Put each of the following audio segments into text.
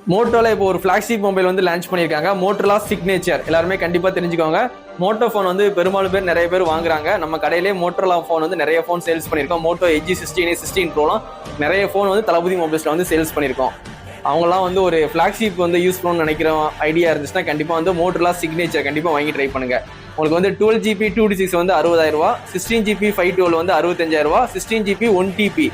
மோட்டோல இப்போ ஒரு flagship mobile வந்து லான்ச் பண்ணியிருக்காங்க. மோட்டோலா சிக்னேச்சர் எல்லாருமே கண்டிப்பா தெரிஞ்சுக்கோங்க. மோட்டோ ஃபோன் வந்து பெரும்பாலும் பேர் நிறைய பேர் வாங்குறாங்க. நம்ம கடையிலே மோட்டோலா ஃபோன் வந்து நிறைய ஃபோன் சேல்ஸ் பண்ணியிருக்கோம். மோட்டோ எஜி 16, 16 ப்ரோலாம் நிறைய ஃபோன் வந்து தளபதி மொபைல்ஸ்ல வந்து சேல்ஸ் பண்ணியிருக்கோம். அவங்கலாம் வந்து ஒரு ஃபிளாக்ஷிப் வந்து யூஸ் பண்ணணும்னு நினைக்கிற ஐடியா இருந்துச்சுன்னா கண்டிப்பா வந்து மோட்டோலா சிக்னேச்சர் கண்டிப்பா வாங்கி ட்ரை பண்ணுங்க. உங்களுக்கு வந்து 12GB 2D6 வந்து 60,000 ரூபா, 16GB 512 வந்து 65,000 ரூபா, 16GB 1TB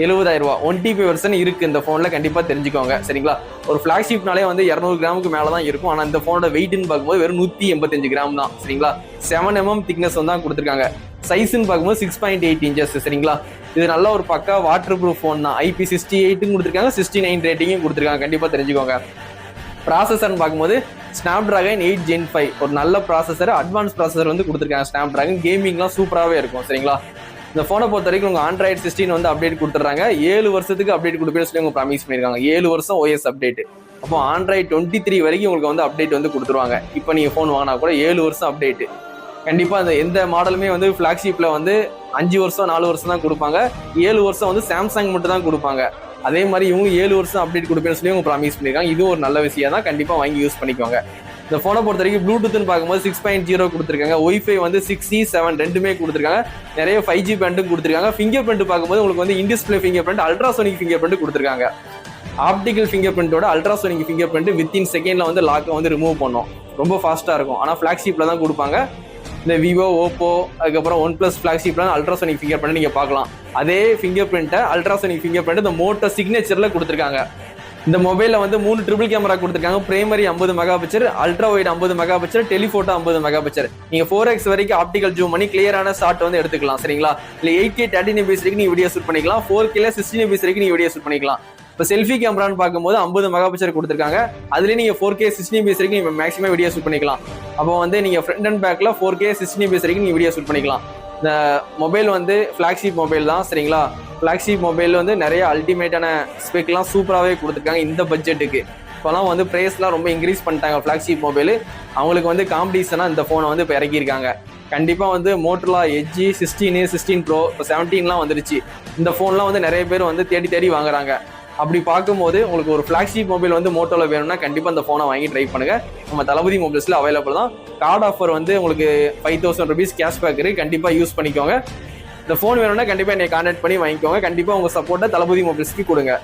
70,000 ரூபா. 1TB வெர்ஷன் இருக்கு இந்த போன்ல, கண்டிப்பா தெரிஞ்சுக்கோங்க சரிங்களா. ஒரு ஃபிளாக்ஷிப்னாலே வந்து 200 கிராமுக்கு மேலதான் இருக்கும். ஆனா இந்த போனோட வெயிட்னு பார்க்கும்போது வெறும் 185 கிராம் தான் சரிங்களா. 7mm திக்னஸ் தான் கொடுத்துருக்காங்க. சைஸ்ன்னு பார்க்கும்போது 6.8 இன்ச்சஸ் சரிங்களா. இது நல்ல ஒரு பக்கா வாட்டர் ப்ரூஃப் ஃபோன் தான். IP68 கொடுத்துருக்காங்க, 69 ரேட்டிங்கும் கொடுத்துருக்காங்க, கண்டிப்பா தெரிஞ்சுக்கோங்க. ப்ராசஸர்னு பார்க்கும்போது ஸ்னாப்டிராகன் 8 Gen 5 ஒரு நல்ல ப்ராசஸர், அட்வான்ஸ் ப்ராசஸர் வந்து கொடுத்துருக்காங்க. ஸ்னாப்டிராகன் கேமிங்லாம் சூப்பராகவே இருக்கும் சரிங்களா. இந்த ஃபோனை பொறுத்த வரைக்கும் உங்க Android 16 வந்து அப்டேட் கொடுத்துறாங்க. 7 வருஷத்துக்கு அப்டேட் கொடுப்பேன்னு சொல்லி உங்க ப்ராமிஸ் பண்ணியிருக்காங்க. 7 வருஷம் OS அப்டேட். அப்போ Android 23 வரைக்கும் உங்களுக்கு வந்து அப்டேட் வந்து கொடுத்துருவாங்க. இப்போ நீங்க ஃபோன் வாங்கினா கூட 7 வருஷம் அப்டேட். கண்டிப்பா அந்த எந்த மாடலுமே வந்து ஃபிளாக்ஷிப்ல வந்து 5 வருஷம் 4 வருஷம் தான் கொடுப்பாங்க. 7 வருஷம் வந்து சாம்சங் மட்டும் தான் கொடுப்பாங்க. அதே மாதிரி இவங்க 7 வருஷம் அப்டேட் கொடுப்பேன்னு சொல்லி உங்க ப்ராமிஸ் பண்ணிருக்காங்க. இது ஒரு நல்ல விஷயம் தான், கண்டிப்பா வாங்கி யூஸ் பண்ணிக்கோங்க. இந்த போனை பொறுத்த வரைக்கும் ப்ளூடூத்னு பார்க்கும்போது 6.0 கொடுத்துருக்காங்க. ஒய்ஃபை வந்து 6E 7 ரெண்டுமே கொடுத்துருக்காங்க. நிறைய 5G பேண்டும் கொடுத்துருக்காங்க. ஃபிங்கர் பிரிண்ட் பார்க்கும்போது உங்களுக்கு வந்து in display finger print, ultrasonic finger print கொடுத்துருக்காங்க. ஆப்டிகல் ஃபிங்கர் பிரிண்டோட அல்ட்ராசோனிக் ஃபிங்கர் பிரிண்ட் வித்தின் செகண்ட்ல வந்து லாக்கை வந்து ரிமூவ் பண்ணும். ரொம்ப ஃபாஸ்டா இருக்கும். ஆனா ஃபிளாக்ஷிப்ல தான் கொடுப்பாங்க. இந்த விவோ, ஓப்போ, அதுக்கப்புறம் OnePlus ஃபிளாக்ஷிப்லாம் அல்ட்ராசோனிக் ஃபிங்கர் பிரிண்ட் நீங்க பார்க்கலாம். அதே ஃபிங்கர் பிரிண்ட்டை அல்ட்ராசோனிக் ஃபிங்கர் பிரிண்ட் இந்த மோட்டோ சிக்னேச்சர்ல கொடுத்துருக்காங்க. இந்த மொபைல்ல வந்து 3 ட்ரிபிள் கேமரா கொடுத்துருக்காங்க. Primary 50 mega pixel, ultra wide 50 mega pixel, telephoto 50 mega pixel. நீங்க 4x வரைக்கும் ஆப்டிகல் ஜூம் பண்ணி கிளியரான ஷாட் வந்து எடுத்துக்கலாம் சரிங்களா. இல்ல 8K 13fps வரைக்கும் நீங்க வீடியோ ஷூட் பண்ணிக்கலாம். 4K 16fps வரைக்கும் நீங்க வீடியோ ஷூட் பண்ணிக்கலாம். இப்போ செல்ஃபி கேமரான்னு பார்க்கும்போது 50 மெகா பிக்சல் கொடுத்துருக்காங்க. அதுலேயே நீங்க 4K 16fps வரைக்கும் நீங்க மேக்ஸிமம் வீடியோ ஷூட் பண்ணிக்கலாம். அப்போ வந்து நீங்க ஃப்ரண்ட் அண்ட் பேக்ல 4K 16fps வரைக்கும் நீங்க வீடியோ ஷூட் பண்ணிக்கலாம். இந்த மொபைல் வந்து ஃபிளாக்ஷிப் மொபைல் தான் சரிங்களா. ஃபிளாக்ஷிப் மொபைல் வந்து நிறைய அல்டிமேட்டான ஸ்பெக்லாம் சூப்பராகவே கொடுத்துருக்காங்க இந்த பட்ஜெட்டுக்கு. இப்போலாம் வந்து ப்ரைஸ்லாம் ரொம்ப இன்க்ரீஸ் பண்ணிட்டாங்க ஃபிளாக்ஷிப் மொபைல். அவங்களுக்கு வந்து காம்படிஷனாக இந்த ஃபோனை வந்து இப்போ இறக்கியிருக்காங்க. கண்டிப்பாக வந்து மோட்டோலா எஜ்ஜி 16, 16 ப்ரோ, இப்போ 17லாம் வந்துருச்சு. இந்த ஃபோன்லாம் வந்து நிறைய பேர் வந்து தேடி தேடி வாங்குறாங்க. அப்படி பார்க்கும்போது உங்களுக்கு ஒரு ஃபிளாக்ஷிப் மொபைல் வந்து மோட்டோல வேணும்னா கண்டிப்பாக இந்த ஃபோனை வாங்கி ட்ரை பண்ணுங்க. நம்ம தளபதி மொபைல்ஸ்ல அவைலபிள் தான். கார்டு ஆஃபர் வந்து உங்களுக்கு 5000 rupees கேஷ்பேக் இருக்கு, கண்டிப்பாக யூஸ் பண்ணிக்கோங்க. இந்த ஃபோன் வேணும்னா கண்டிப்பாக என்னை கான்டாக்ட் பண்ணி வாங்கிக்கோங்க. கண்டிப்பாக உங்க சப்போர்ட்டை தளபதி மொபைல்ஸ்க்கு கொடுங்க.